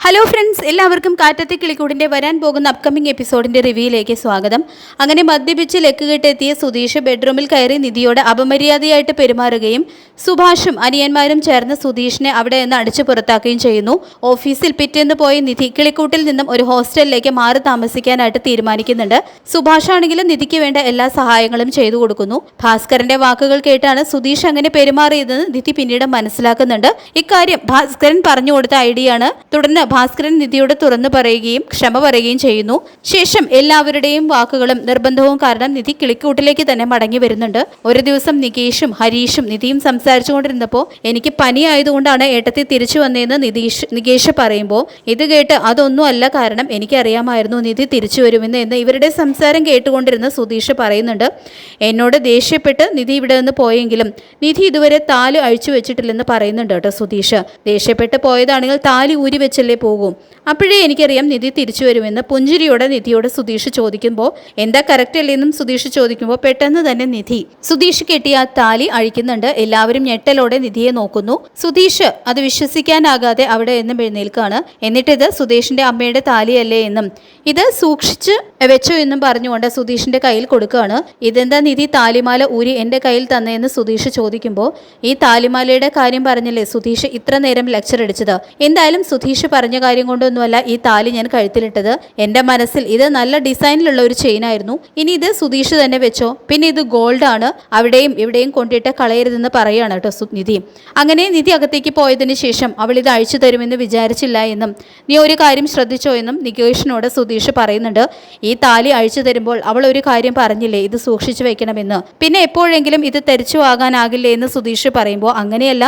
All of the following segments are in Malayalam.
ഹലോ ഫ്രണ്ട്സ്, എല്ലാവർക്കും കാറ്റത്തെ കിളിക്കൂടിൻ്റെ വരാൻ പോകുന്ന അപ്കമിംഗ് എപ്പിസോഡിൻ്റെ റിവ്യൂയിലേക്ക് സ്വാഗതം. അങ്ങനെ മദ്യപിച്ച് ലക്കുകെട്ടെത്തിയ സുധീഷ് ബെഡ്റൂമിൽ കയറി നിധിയോട് അപമര്യാദയായിട്ട് പെരുമാറുകയും സുഭാഷും അനിയന്മാരും ചേർന്ന് സുധീഷിനെ അവിടെ നിന്ന് അടിച്ചു പുറത്താക്കുകയും ചെയ്യുന്നു. ഓഫീസിൽ പിറ്റേന്ന് പോയ നിധി കിളിക്കൂട്ടിൽ നിന്നും ഒരു ഹോസ്റ്റലിലേക്ക് മാറി താമസിക്കാനായിട്ട് തീരുമാനിക്കുന്നുണ്ട്. സുഭാഷ് ആണെങ്കിലും നിധിക്ക് വേണ്ട എല്ലാ സഹായങ്ങളും ചെയ്തു കൊടുക്കുന്നു. ഭാസ്കരന്റെ വാക്കുകൾ കേട്ടാണ് സുധീഷ് അങ്ങനെ പെരുമാറിയതെന്ന് നിധി പിന്നീട് മനസ്സിലാക്കുന്നുണ്ട്. ഇക്കാര്യം ഭാസ്കരൻ പറഞ്ഞു കൊടുത്ത ഐഡിയ ആണ്. തുടർന്ന് ഭാസ്കരൻ നിധിയോട് തുറന്നു പറയുകയും ക്ഷമ പറയുകയും ചെയ്യുന്നു. ശേഷം എല്ലാവരുടെയും വാക്കുകളും നിർബന്ധവും കാരണം നിധി കിളിക്കൂട്ടിലേക്ക് തന്നെ മടങ്ങി വരുന്നുണ്ട്. ഒരു ദിവസം നികേഷും ഹരീഷും നിധിയും സംസാരിച്ചുകൊണ്ടിരുന്നപ്പോൾ എനിക്ക് പനി ആയതുകൊണ്ടാണ് ഏട്ടത്തി തിരിച്ചു വന്നതെന്ന് നികേഷ് പറയുമ്പോൾ ഇത് കേട്ട് അതൊന്നും അല്ല, കാരണം എനിക്കറിയാമായിരുന്നു നിധി തിരിച്ചു വരുമെന്ന് എന്ന് ഇവരുടെ സംസാരം കേട്ടുകൊണ്ടിരുന്ന സുധീഷ് പറയുന്നുണ്ട്. എന്നോട് ദേഷ്യപ്പെട്ട് നിധി ഇവിടെ നിന്ന് പോയെങ്കിലും നിധി ഇതുവരെ താലി അഴിച്ചു വെച്ചിട്ടില്ലെന്ന് പറയുന്നുണ്ട് കേട്ടോ സുധീഷ്. ദേഷ്യപ്പെട്ട് പോയതാണെങ്കിൽ താലി ഊരി വെച്ചല്ലേ പോകും. അപ്പോഴേ എനിക്കറിയാം നിധി തിരിച്ചു വരുമെന്ന് പുഞ്ചിരിയോടെ നിധിയോട് സുധീഷ് ചോദിക്കുമ്പോൾ എന്താ കറക്റ്റ് അല്ലേന്നും സുധീഷ് ചോദിക്കുമ്പോൾ പെട്ടെന്ന് തന്നെ നിധി സുധീഷ് കെട്ടിയ ആ താലി അഴിക്കുന്നുണ്ട്. എല്ലാവരും ഞെട്ടലോടെ നിധിയെ നോക്കുന്നു. സുധീഷ് അത് വിശ്വസിക്കാനാകാതെ അവിടെ എന്നും എഴുന്നേൽക്കാണ്. എന്നിട്ടിത് സുധീഷിന്റെ അമ്മയുടെ താലിയല്ലേ എന്നും ഇത് സൂക്ഷിച്ച് വെച്ചോ എന്നും പറഞ്ഞുകൊണ്ട് സുധീഷിന്റെ കയ്യിൽ കൊടുക്കുകയാണ്. ഇതെന്താ നിധി താലിമാല ഊരി എൻ്റെ കയ്യിൽ തന്നെയെന്ന് സുധീഷ് ചോദിക്കുമ്പോൾ ഈ താലിമാലയുടെ കാര്യം പറഞ്ഞല്ലേ സുധീഷ് ഇത്ര നേരം ലെക്ചർ അടിച്ചത്. എന്തായാലും സുധീഷ് പറഞ്ഞ കാര്യം കൊണ്ടൊന്നുമല്ല ഈ താലി ഞാൻ കഴുത്തിലിട്ടത്. എൻ്റെ മനസ്സിൽ ഇത് നല്ല ഡിസൈനിലുള്ള ഒരു ചെയിനായിരുന്നു. ഇനി ഇത് സുധീഷ് തന്നെ വെച്ചോ. പിന്നെ ഇത് ഗോൾഡ് ആണ്, അവിടെയും ഇവിടെയും കൊണ്ടിട്ട് കളയരുതെന്ന് പറയുകയാണ് കേട്ടോ നിധി. അങ്ങനെ നിധി അകത്തേക്ക് പോയതിന് ശേഷം അവൾ ഇത് അഴിച്ചു തരുമെന്ന് വിചാരിച്ചില്ല എന്നും നീ ഒരു കാര്യം ശ്രദ്ധിച്ചോ എന്നും നികേഷിനോട് സുധീഷ് പറയുന്നുണ്ട്. ഈ താലി അഴിച്ചു തരുമ്പോൾ അവൾ ഒരു കാര്യം പറഞ്ഞില്ലേ, ഇത് സൂക്ഷിച്ചു വെക്കണമെന്ന്. പിന്നെ എപ്പോഴെങ്കിലും ഇത് തെരിച്ചു ആകാനാകില്ലേ എന്ന് സുധീഷ് പറയുമ്പോൾ അങ്ങനെയല്ല,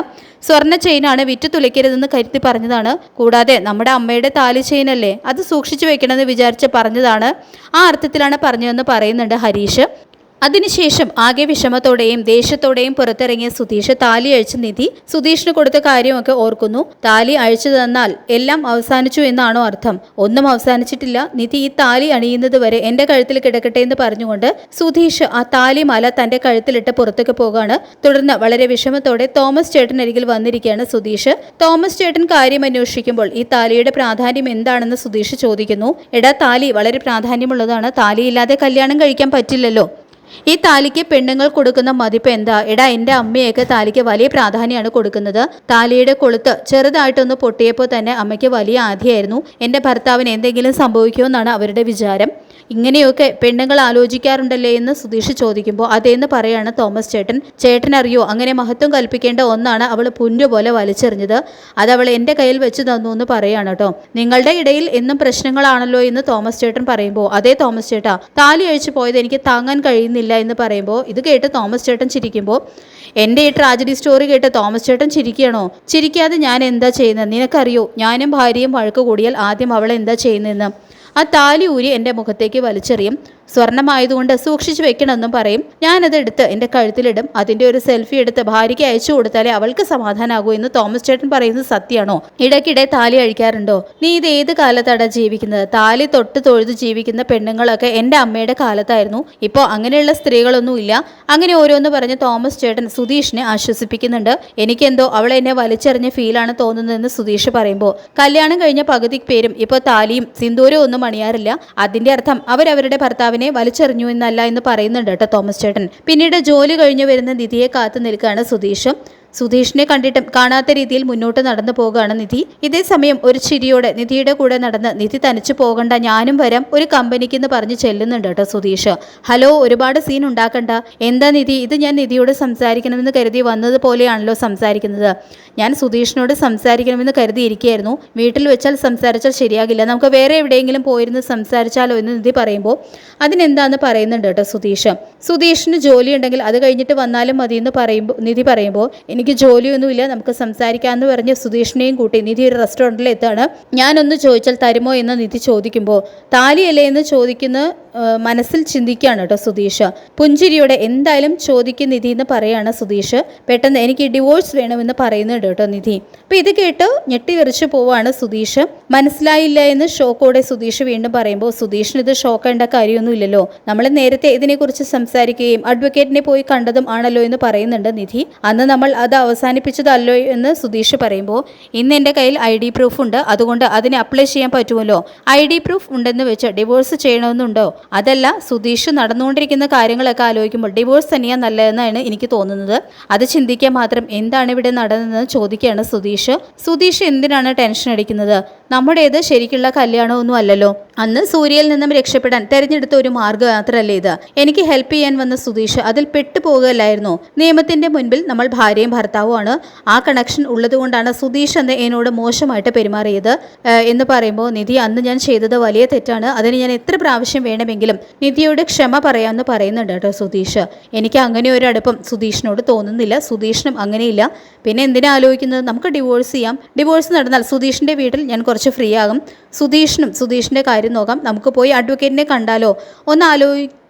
സ്വർണ്ണ ചെയിനാണ്, വിറ്റ് തുലയ്ക്കരുതെന്ന് കരുതി പറഞ്ഞതാണ്. കൂടാതെ നമ്മുടെ അമ്മയുടെ താലി ചെയിനല്ലേ, അത് സൂക്ഷിച്ചു വെക്കണമെന്ന് വിചാരിച്ച് പറഞ്ഞതാണ്. ആ അർത്ഥത്തിലാണ് പറഞ്ഞതെന്ന് പറയുന്നുണ്ട് ഹരീഷ്. അതിനുശേഷം ആകെ വിഷമത്തോടെയും ദേഷ്യത്തോടെയും പുറത്തിറങ്ങിയ സുധീഷ് താലി അഴിച്ച് നിധി സുധീഷിന് കൊടുത്ത കാര്യമൊക്കെ ഓർക്കുന്നു. താലി അഴിച്ചു തന്നാൽ എല്ലാം അവസാനിച്ചു എന്നാണോ അർത്ഥം? ഒന്നും അവസാനിച്ചിട്ടില്ല. നിധി ഈ താലി അണിയുന്നത് വരെ എൻ്റെ കഴുത്തിൽ കിടക്കട്ടെ എന്ന് പറഞ്ഞുകൊണ്ട് സുധീഷ് ആ താലിമാല തൻ്റെ കഴുത്തിലിട്ട് പുറത്തേക്ക് പോകുകയാണ്. തുടർന്ന് വളരെ വിഷമത്തോടെ തോമസ് ചേട്ടൻ അരികിൽ വന്നിരിക്കുകയാണ് സുധീഷ്. തോമസ് ചേട്ടൻ കാര്യം അന്വേഷിക്കുമ്പോൾ ഈ താലിയുടെ പ്രാധാന്യം എന്താണെന്ന് സുധീഷ് ചോദിക്കുന്നു. എടാ, താലി വളരെ പ്രാധാന്യമുള്ളതാണ്. താലിയില്ലാതെ കല്യാണം കഴിക്കാൻ പറ്റില്ലല്ലോ. ഈ താലിക്ക് പെണ്ണുങ്ങൾ കൊടുക്കുന്ന മതിപ്പ് എന്താ? എടാ, എൻ്റെ അമ്മയൊക്കെ താലിക്ക് വലിയ പ്രാധാന്യമാണ് കൊടുക്കുന്നത്. താലിയുടെ കൊളുത്ത് ചെറുതായിട്ടൊന്ന് പൊട്ടിയപ്പോൾ തന്നെ അമ്മയ്ക്ക് വലിയ ആധിയായിരുന്നു. എൻ്റെ ഭർത്താവിന് എന്തെങ്കിലും സംഭവിക്കുമെന്നാണ് അവരുടെ വിചാരം. ഇങ്ങനെയൊക്കെ പെണ്ണുങ്ങൾ ആലോചിക്കാറുണ്ടല്ലേ എന്ന് സുധീഷ് ചോദിക്കുമ്പോൾ അതേന്ന് പറയാണ് തോമസ് ചേട്ടൻ. ചേട്ടനറിയോ, അങ്ങനെ മഹത്വം കൽപ്പിക്കേണ്ട ഒന്നാണ് അവൾ പുല്ലുപോലെ വലിച്ചെറിഞ്ഞത്. അതവൾ എൻ്റെ കയ്യിൽ വെച്ച് തന്നു എന്ന് പറയാണ് കേട്ടോ. നിങ്ങളുടെ ഇടയിൽ എന്നും പ്രശ്നങ്ങളാണല്ലോ എന്ന് തോമസ് ചേട്ടൻ പറയുമ്പോൾ അതേ തോമസ് ചേട്ടാ, താലി അഴിച്ചു പോയത് എനിക്ക് താങ്ങാൻ കഴിയുന്നില്ല എന്ന് പറയുമ്പോൾ ഇത് കേട്ട് തോമസ് ചേട്ടൻ ചിരിക്കുമ്പോൾ എൻ്റെ ഈ ട്രാജഡി സ്റ്റോറി കേട്ട് തോമസ് ചേട്ടൻ ചിരിക്കുകയാണോ? ചിരിക്കാതെ ഞാൻ എന്താ ചെയ്യുന്നത്? നിനക്കറിയോ, ഞാനും ഭാര്യയും വഴക്ക് കൂടിയാൽ ആദ്യം അവൾ എന്താ ചെയ്യുന്നതെന്ന്? ആ താലി ഊരി എൻ്റെ മുഖത്തേക്ക് വലിച്ചെറിയും. സ്വർണ്ണമായതുകൊണ്ട് സൂക്ഷിച്ചു വെക്കണമെന്നും പറയും. ഞാനതെടുത്ത് എൻ്റെ കഴുത്തിലിടും. അതിൻ്റെ ഒരു സെൽഫി എടുത്ത് ഭാര്യയ്ക്ക് അയച്ചു കൊടുത്താലേ അവൾക്ക് സമാധാനമാകൂ എന്ന് തോമസ് ചേട്ടൻ പറയുന്നത് സത്യമാണോ? ഇടയ്ക്കിടെ താലി അഴിക്കാറുണ്ടോ? നീ ഇത് ഏത് കാലത്താണ് ജീവിക്കുന്നത്? താലി തൊട്ട് തൊഴുത് ജീവിക്കുന്ന പെണ്ണുങ്ങളൊക്കെ എൻ്റെ അമ്മയുടെ കാലത്തായിരുന്നു. ഇപ്പോൾ അങ്ങനെയുള്ള സ്ത്രീകളൊന്നുമില്ല. അങ്ങനെ ഓരോന്ന് പറഞ്ഞ് തോമസ് ചേട്ടൻ സുധീഷിനെ ആശ്വസിപ്പിക്കുന്നുണ്ട്. എനിക്കെന്തോ അവൾ എന്നെ വലിച്ചെറിഞ്ഞ ഫീലാണ് തോന്നുന്നതെന്ന് സുധീഷ് പറയുമ്പോൾ കല്യാണം കഴിഞ്ഞ പകുതി പേരും ഇപ്പോൾ താലിയും സിന്ദൂരവും ഒന്നും അണിയാറില്ല. അതിൻ്റെ അർത്ഥം അവരവരുടെ ഭർത്താവിനെ വലിച്ചെറിഞ്ഞു എന്നല്ല എന്ന് പറയുന്നുണ്ട് കേട്ടോ തോമസ് ചേട്ടൻ. പിന്നീട് ജോലി കഴിഞ്ഞു വരുന്ന നിധിയെ കാത്തു നിൽക്കുകയാണ് സുധീഷ്. സുധീഷിനെ കണ്ടിട്ടും കാണാത്ത രീതിയിൽ മുന്നോട്ട് നടന്നു പോകുകയാണ് നിധി. ഇതേ സമയം ഒരു ചിരിയോടെ നിധിയുടെ കൂടെ നടന്ന് നിധി തനിച്ചു പോകണ്ട, ഞാനും വരാം ഒരു കമ്പനിക്ക് എന്ന് പറഞ്ഞ് ചെല്ലുന്നുണ്ട് കേട്ടോ സുധീഷ്. ഹലോ, ഒരുപാട് സീൻ ഉണ്ടാക്കണ്ട. എന്താ നിധി, ഇത് ഞാൻ നിധിയോട് സംസാരിക്കണമെന്ന് കരുതി വന്നതുപോലെയാണല്ലോ സംസാരിക്കുന്നത്. ഞാൻ സുധീഷിനോട് സംസാരിക്കണമെന്ന് കരുതിയിരിക്കുകയായിരുന്നു. വീട്ടിൽ വെച്ചാൽ സംസാരിച്ചാൽ ശരിയാകില്ല, നമുക്ക് വേറെ എവിടെയെങ്കിലും പോയിരുന്ന് സംസാരിച്ചാലോ എന്ന് നിധി പറയുമ്പോൾ അതിനെന്താന്ന് പറയുന്നുണ്ട് കേട്ടോ സുധീഷ്. സുധീഷിന് ജോലി ഉണ്ടെങ്കിൽ അത് കഴിഞ്ഞിട്ട് വന്നാലും മതി എന്ന് നിധി പറയുമ്പോൾ എനിക്ക് ജോലിയൊന്നുമില്ല, നമുക്ക് സംസാരിക്കാമെന്ന് പറഞ്ഞ് സുധീഷിനെയും കൂട്ടി നിധി ഒരു റെസ്റ്റോറൻറ്റിൽ എത്താണ്. ഞാനൊന്ന് ചോദിച്ചാൽ തരുമോ എന്ന് നിധി ചോദിക്കുമ്പോൾ താലിയല്ലേ എന്ന് ചോദിക്കുന്ന മനസ്സിൽ ചിന്തിക്കുകയാണ് കേട്ടോ സുധീഷ്. പുഞ്ചിരിയോടെ എന്തായാലും ചോദിക്കും നിധി എന്ന് പറയാണ് സുധീഷ്. പെട്ടെന്ന് എനിക്ക് ഡിവോഴ്സ് വേണമെന്ന് പറയുന്നുണ്ട് കേട്ടോ നിധി. അപ്പോൾ ഇത് കേട്ട് ഞെട്ടിവെറിച്ച് പോവാണ് സുധീഷ്. മനസ്സിലായില്ല എന്ന് ഷോക്കോടെ സുധീഷ് വീണ്ടും പറയുമ്പോൾ സുധീഷിന് ഇത് ഷോക്കേണ്ട കാര്യമൊന്നുമില്ലല്ലോ, നമ്മൾ നേരത്തെ ഇതിനെക്കുറിച്ച് സംസാരിക്കുകയും അഡ്വക്കേറ്റിനെ പോയി കണ്ടതും ആണല്ലോ എന്ന് പറയുന്നുണ്ട് നിധി. അന്ന് നമ്മൾ അത് അവസാനിപ്പിച്ചതല്ലോ എന്ന് സുധീഷ് പറയുമ്പോൾ, ഇന്ന് എൻ്റെ കയ്യിൽ ID പ്രൂഫ് ഉണ്ട്, അതുകൊണ്ട് അതിന് അപ്ലൈ ചെയ്യാൻ പറ്റുമല്ലോ. ID പ്രൂഫ് ഉണ്ടെന്ന് വെച്ച് ഡിവോഴ്സ് ചെയ്യണമെന്നുണ്ടോ? അതല്ല, സുധീഷ് നടന്നുകൊണ്ടിരിക്കുന്ന കാര്യങ്ങളൊക്കെ ആലോചിക്കുമ്പോൾ ഡിവോഴ്സ് തന്നെയാണ് നല്ലതെന്നാണ് എനിക്ക് തോന്നുന്നത്. അത് ചിന്തിക്കാൻ മാത്രം എന്താണ് ഇവിടെ നടന്നതെന്ന് ചോദിക്കുകയാണ് സുധീഷ്. സുധീഷ് എന്തിനാണ് ടെൻഷൻ അടിക്കുന്നത്? നമ്മുടേത് ശരിക്കുള്ള കല്യാണമൊന്നും അല്ലല്ലോ. അന്ന് സൂര്യയിൽ നിന്നും രക്ഷപ്പെടാൻ തെരഞ്ഞെടുത്ത ഒരു മാർഗ്ഗയാത്രയല്ലേ ഇത്. എനിക്ക് ഹെൽപ്പ് ചെയ്യാൻ വന്ന സുധീഷ് അതിൽ പെട്ടുപോകുകയല്ലായിരുന്നു. നിയമത്തിന്റെ മുൻപിൽ നമ്മൾ ഭാര്യയും ഭർത്താവുമാണ്. ആ കണക്ഷൻ ഉള്ളതുകൊണ്ടാണ് സുധീഷ് എന്ന് എന്നോട് മോശമായിട്ട് പെരുമാറിയത് എന്ന് പറയുമ്പോൾ, നിധി, അന്ന് ഞാൻ ചെയ്തത് വലിയ തെറ്റാണ്. അതിന് ഞാൻ എത്ര പ്രാവശ്യം വേണമെങ്കിലും നിധിയോട് ക്ഷമ പറയാമെന്ന് പറയുന്നുണ്ട് കേട്ടോ സുധീഷ്. എനിക്ക് അങ്ങനെ ഒരു അടുപ്പം സുധീഷിനോട് തോന്നുന്നില്ല. സുധീഷിനും അങ്ങനെയില്ല. പിന്നെ എന്തിനാ ആലോചിക്കുന്നത്? നമുക്ക് ഡിവോഴ്സ് ചെയ്യാം. ഡിവോഴ്സ് നടന്നാൽ സുധീഷിൻ്റെ വീട്ടിൽ ഞാൻ കുറച്ച് ഫ്രീ ആകും. സുധീഷിൻ്റെ കാര്യം നോക്കാം. നമുക്ക് പോയി അഡ്വക്കേറ്റിനെ കണ്ടാലോ? ഒന്ന് ആലോചിച്ച്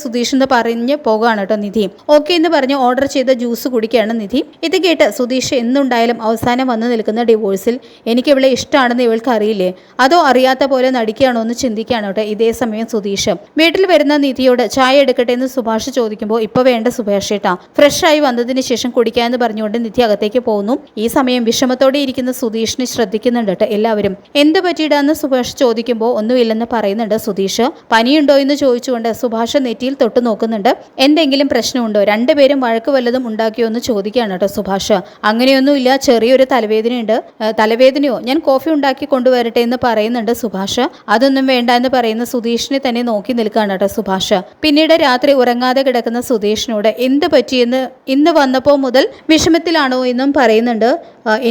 സുധീഷ് എന്ന് പറഞ്ഞ് പോകുകയാണ് കേട്ടോ നിധി. ഓക്കെ എന്ന് പറഞ്ഞ് ഓർഡർ ചെയ്ത ജ്യൂസ് കുടിക്കുകയാണ് നിധി. ഇത് കേട്ട് സുധീഷ് എന്തുണ്ടായാലും അവസാനം വന്ന് നിൽക്കുന്ന ഡിവോഴ്സിൽ എനിക്ക് ഇവളെ ഇഷ്ടമാണെന്ന് ഇവൾക്ക് അറിയില്ലേ? അതോ അറിയാത്ത പോലെ നടിക്കുകയാണോ എന്ന് ചിന്തിക്കുകയാണ് കേട്ടോ ഇതേ സമയം സുധീഷ്. വീട്ടിൽ വരുന്ന നിധിയോട് ചായ എടുക്കട്ടെ എന്ന് സുഭാഷ് ചോദിക്കുമ്പോൾ, ഇപ്പോൾ വേണ്ട സുഭാഷ് ഏട്ടാ, ഫ്രഷ് ആയി വന്നതിന് ശേഷം കുടിക്കാമെന്ന് പറഞ്ഞുകൊണ്ട് നിധി അകത്തേക്ക് പോകുന്നു. ഈ സമയം വിഷമത്തോടെ ഇരിക്കുന്ന സുധീഷിനെ ശ്രദ്ധിക്കുന്നുണ്ട് കേട്ടോ എല്ലാവരും. എന്ത് പറ്റിയിടാന്ന് സുഭാഷ് ചോദിക്കുമ്പോൾ ഒന്നുമില്ലെന്ന് പറയുന്നുണ്ട് സുധീഷ്. പനിയുണ്ടോ എന്ന് ചോദിച്ചുകൊണ്ട് സുഭാഷ് നെറ്റിയിൽ തൊട്ട് നോക്കുന്നുണ്ട്. എന്തെങ്കിലും പ്രശ്നമുണ്ടോ? രണ്ടുപേരും വഴക്ക് വല്ലതും ഉണ്ടാക്കിയോ എന്ന് ചോദിക്കുകയാണ് കേട്ടോ സുഭാഷ്. അങ്ങനെയൊന്നുമില്ല, ചെറിയൊരു തലവേദനയുണ്ട്. തലവേദനയോ? ഞാൻ കോഫി ഉണ്ടാക്കി കൊണ്ടുവരട്ടെ എന്ന് പറയുന്നുണ്ട് സുഭാഷ്. അതൊന്നും വേണ്ട എന്ന് പറയുന്ന സുധീഷിനെ തന്നെ നോക്കി നിൽക്കുകയാണ് കേട്ടോ സുഭാഷ്. പിന്നീട് രാത്രി ഉറങ്ങാതെ കിടക്കുന്ന സുധീഷിനോട് എന്ത് പറ്റിയെന്ന്, ഇന്ന് വന്നപ്പോൾ മുതൽ വിഷമത്തിലാണോ എന്നും പറയുന്നുണ്ട്.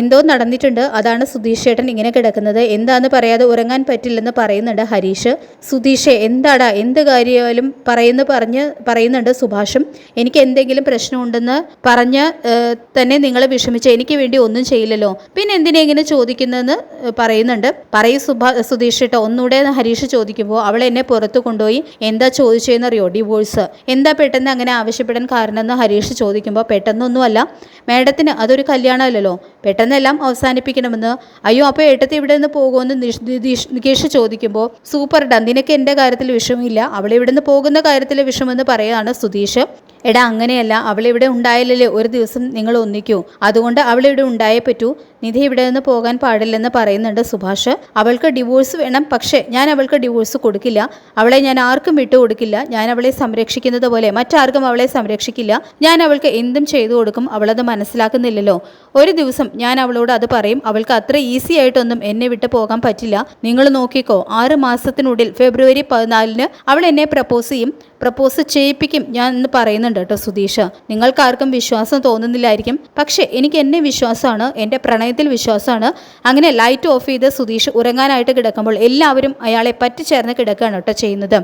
എന്തോ നടന്നിട്ടുണ്ട്, അതാണ് സുധീഷ് ചേട്ടൻ ഇങ്ങനെ കിടക്കുന്നത്. എന്താന്ന് പറയാതെ ഉറങ്ങാൻ പറ്റില്ലെന്ന് പറയുന്നുണ്ട് ഹരീഷ്. സുധീഷേ, എന്താടാ, എന്ത് കാര്യമായാലും പറയുന്നുണ്ട് സുഭാഷും. എനിക്ക് എന്തെങ്കിലും പ്രശ്നമുണ്ടെന്ന് പറഞ്ഞ് തന്നെ നിങ്ങൾ വിഷമിച്ച് എനിക്ക് വേണ്ടി ഒന്നും ചെയ്യില്ലല്ലോ, പിന്നെ എന്തിനാ ഇങ്ങനെ ചോദിക്കുന്നതെന്ന് പറയുന്നുണ്ട്. പറയൂ സുധീഷ് ചേട്ടാ ഒന്നുകൂടെ ഹരീഷ് ചോദിക്കുമ്പോൾ, അവൾ എന്നെ പുറത്തു കൊണ്ടുപോയി എന്താ ചോദിച്ചതെന്നറിയോ? ഡിവോഴ്സ്. എന്താ പെട്ടെന്ന് അങ്ങനെ ആവശ്യപ്പെടാൻ കാരണം എന്ന് ഹരീഷ് ചോദിക്കുമ്പോൾ, പെട്ടെന്നൊന്നുമല്ല മേഡത്തിന്, അതൊരു കല്യാണമല്ലല്ലോ, പെട്ടെന്നെല്ലാം അവസാനിപ്പിക്കണമെന്ന്. അയ്യോ, അപ്പോൾ ഏട്ടത്തി ഇവിടെ നിന്ന് പോകുമെന്ന് നികേഷ് ചോദിക്കുമ്പോൾ, സൂപ്പർഡാ, നിനക്ക് എൻ്റെ കാര്യത്തിൽ വിഷമില്ല, അവളിവിടെ നിന്ന് പോകുന്ന കാര്യത്തിൽ വിഷമെന്ന് പറയുകയാണ് സുധീഷ്. എടാ, അങ്ങനെയല്ല, അവളിവിടെ ഉണ്ടായാലല്ലേ ഒരു ദിവസം നിങ്ങൾ ഒന്നിക്കൂ, അതുകൊണ്ട് അവളിവിടെ ഉണ്ടായേ പറ്റൂ. നിധി ഇവിടെ നിന്ന് പോകാൻ പാടില്ലെന്ന് പറയുന്നുണ്ട് സുഭാഷ്. അവൾക്ക് ഡിവോഴ്സ് വേണം, പക്ഷേ ഞാൻ അവൾക്ക് ഡിവോഴ്സ് കൊടുക്കില്ല. അവളെ ഞാൻ ആർക്കും വിട്ടുകൊടുക്കില്ല. ഞാൻ അവളെ സംരക്ഷിക്കുന്നത് പോലെ മറ്റാർക്കും അവളെ സംരക്ഷിക്കില്ല. ഞാൻ അവൾക്ക് എന്തും ചെയ്തു കൊടുക്കും. അവളത് മനസ്സിലാക്കുന്നില്ലല്ലോ. ഒരു ദിവസം ഞാൻ അവളോട് അത് പറയും. അവൾക്ക് അത്ര ഈസി ആയിട്ടൊന്നും എന്നെ വിട്ട് പോകാൻ പറ്റില്ല. നിങ്ങൾ നോക്കിക്കോ, 6 മാസത്തിനുള്ളിൽ ഫെബ്രുവരി 14 അവൾ എന്നെ പ്രപ്പോസ് ചെയ്യിപ്പിക്കും ഞാൻ എന്ന് പറയുന്നുണ്ട് കേട്ടോ സുധീഷ്. നിങ്ങൾക്കാർക്കും വിശ്വാസം തോന്നുന്നില്ലായിരിക്കും, പക്ഷേ എനിക്ക് എന്നെ വിശ്വാസമാണ്, എൻ്റെ പ്രണയത്തിൽ വിശ്വാസമാണ്. അങ്ങനെ ലൈറ്റ് ഓഫ് ചെയ്ത് സുധീഷ് ഉറങ്ങാനായിട്ട് കിടക്കുമ്പോൾ എല്ലാവരും അയാളെ പറ്റിച്ചേർന്ന് കിടക്കുകയാണ് കേട്ടോ ചെയ്യുന്നത്.